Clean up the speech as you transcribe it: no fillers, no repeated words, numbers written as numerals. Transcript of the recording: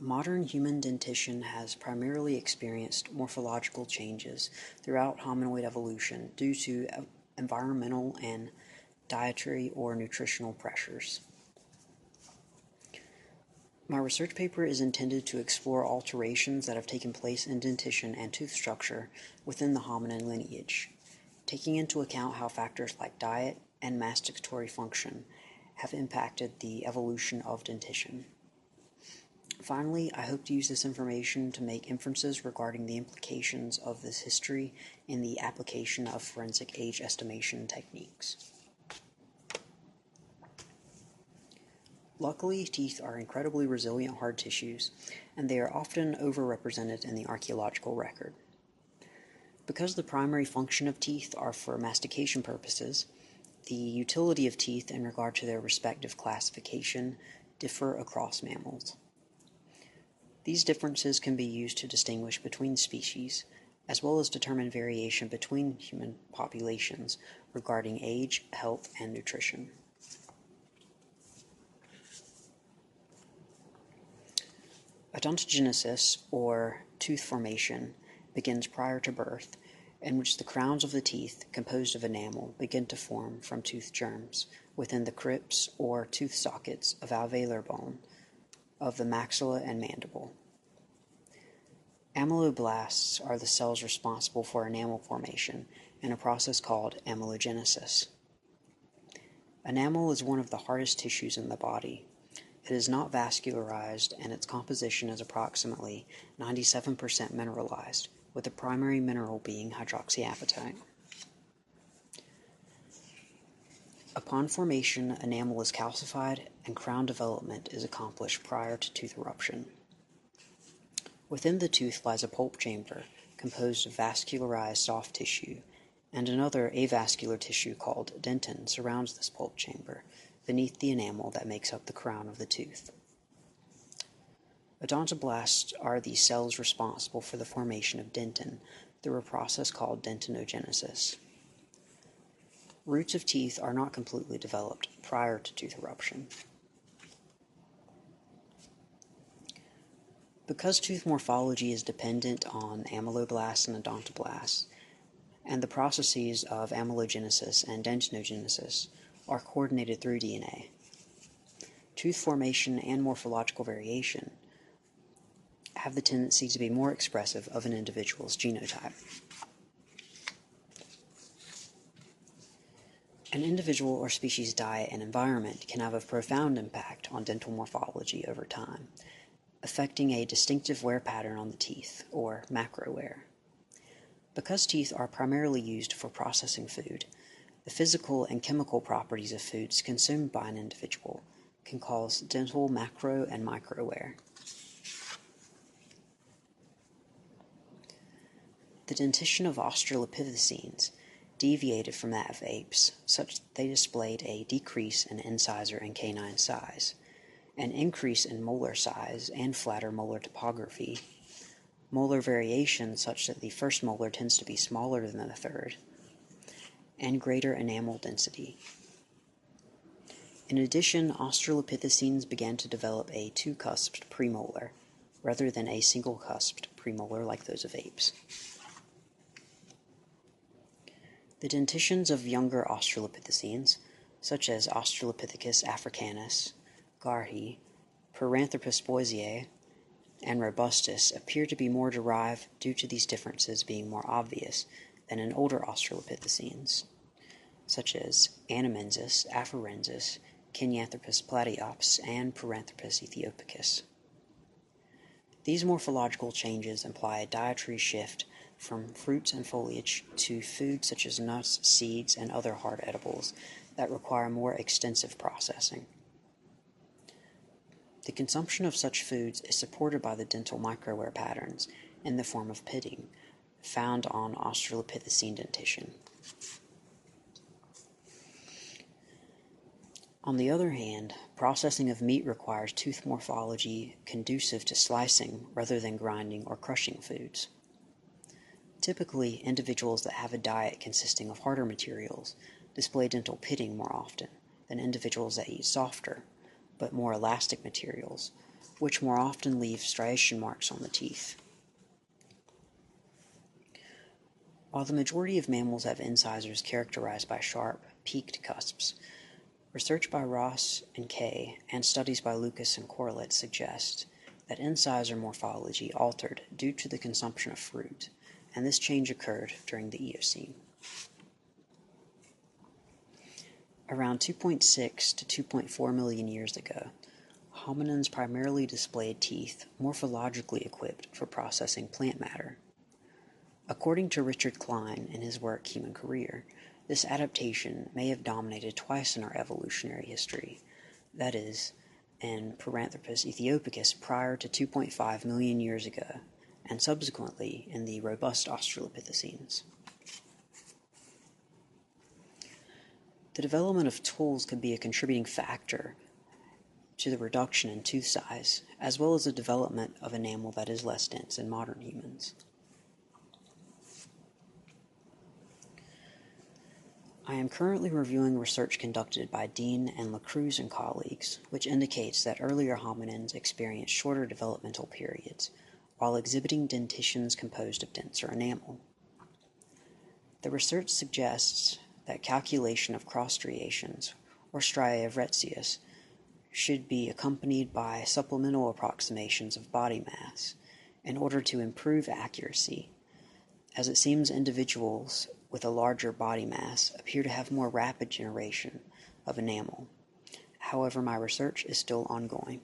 Modern human dentition has primarily experienced morphological changes throughout hominoid evolution due to environmental and dietary or nutritional pressures. My research paper is intended to explore alterations that have taken place in dentition and tooth structure within the hominin lineage, taking into account how factors like diet and masticatory function have impacted the evolution of dentition. Finally, I hope to use this information to make inferences regarding the implications of this history in the application of forensic age estimation techniques. Luckily, teeth are incredibly resilient hard tissues, and they are often overrepresented in the archaeological record. Because the primary function of teeth are for mastication purposes, the utility of teeth in regard to their respective classification differ across mammals. These differences can be used to distinguish between species, as well as determine variation between human populations regarding age, health, and nutrition. Odontogenesis, or tooth formation, begins prior to birth, in which the crowns of the teeth, composed of enamel, begin to form from tooth germs within the crypts or tooth sockets of alveolar bone of the maxilla and mandible. Amyloblasts are the cells responsible for enamel formation in a process called amylogenesis. Enamel is one of the hardest tissues in the body. It is not vascularized, and its composition is approximately 97% mineralized, with the primary mineral being hydroxyapatite. Upon formation, enamel is calcified, and crown development is accomplished prior to tooth eruption. Within the tooth lies a pulp chamber, composed of vascularized soft tissue, and another avascular tissue called dentin surrounds this pulp chamber, beneath the enamel that makes up the crown of the tooth. Odontoblasts are the cells responsible for the formation of dentin through a process called dentinogenesis. Roots of teeth are not completely developed prior to tooth eruption. Because tooth morphology is dependent on amyloblasts and odontoblasts, and the processes of amylogenesis and dentinogenesis are coordinated through DNA, tooth formation and morphological variation have the tendency to be more expressive of an individual's genotype. An individual or species' diet and environment can have a profound impact on dental morphology over time, affecting a distinctive wear pattern on the teeth, or macro wear. Because teeth are primarily used for processing food, the physical and chemical properties of foods consumed by an individual can cause dental macro and micro wear. The dentition of Australopithecines deviated from that of apes, such that they displayed a decrease in incisor and canine size, an increase in molar size and flatter molar topography, molar variation such that the first molar tends to be smaller than the third, and greater enamel density. In addition, Australopithecines began to develop a two-cusped premolar, rather than a single-cusped premolar like those of apes. The dentitions of younger Australopithecines, such as Australopithecus africanus, Garhi, Paranthropus boisiae, and Robustus, appear to be more derived due to these differences being more obvious than in older Australopithecines, such as Anamensis, Afarensis, Kenyanthropus platyops, and Paranthropus ethiopicus. These morphological changes imply a dietary shift from fruits and foliage to foods such as nuts, seeds, and other hard edibles that require more extensive processing. The consumption of such foods is supported by the dental microwear patterns in the form of pitting, found on Australopithecine dentition. On the other hand, processing of meat requires tooth morphology conducive to slicing rather than grinding or crushing foods. Typically, individuals that have a diet consisting of harder materials display dental pitting more often than individuals that eat softer, but more elastic materials, which more often leave striation marks on the teeth. While the majority of mammals have incisors characterized by sharp, peaked cusps, research by Ross and Kay and studies by Lucas and Corlett suggest that incisor morphology altered due to the consumption of fruit, and this change occurred during the Eocene. Around 2.6 to 2.4 million years ago, hominins primarily displayed teeth morphologically equipped for processing plant matter. According to Richard Klein in his work Human Career, this adaptation may have dominated twice in our evolutionary history, that is, in Paranthropus aethiopicus prior to 2.5 million years ago, and subsequently in the robust Australopithecines. The development of tools could be a contributing factor to the reduction in tooth size, as well as the development of enamel that is less dense in modern humans. I am currently reviewing research conducted by Dean and LaCruz and colleagues, which indicates that earlier hominins experienced shorter developmental periods, while exhibiting dentitions composed of denser enamel. The research suggests that calculation of cross striations, or striae of Retzius, should be accompanied by supplemental approximations of body mass in order to improve accuracy, as it seems individuals with a larger body mass appear to have more rapid generation of enamel. However, my research is still ongoing.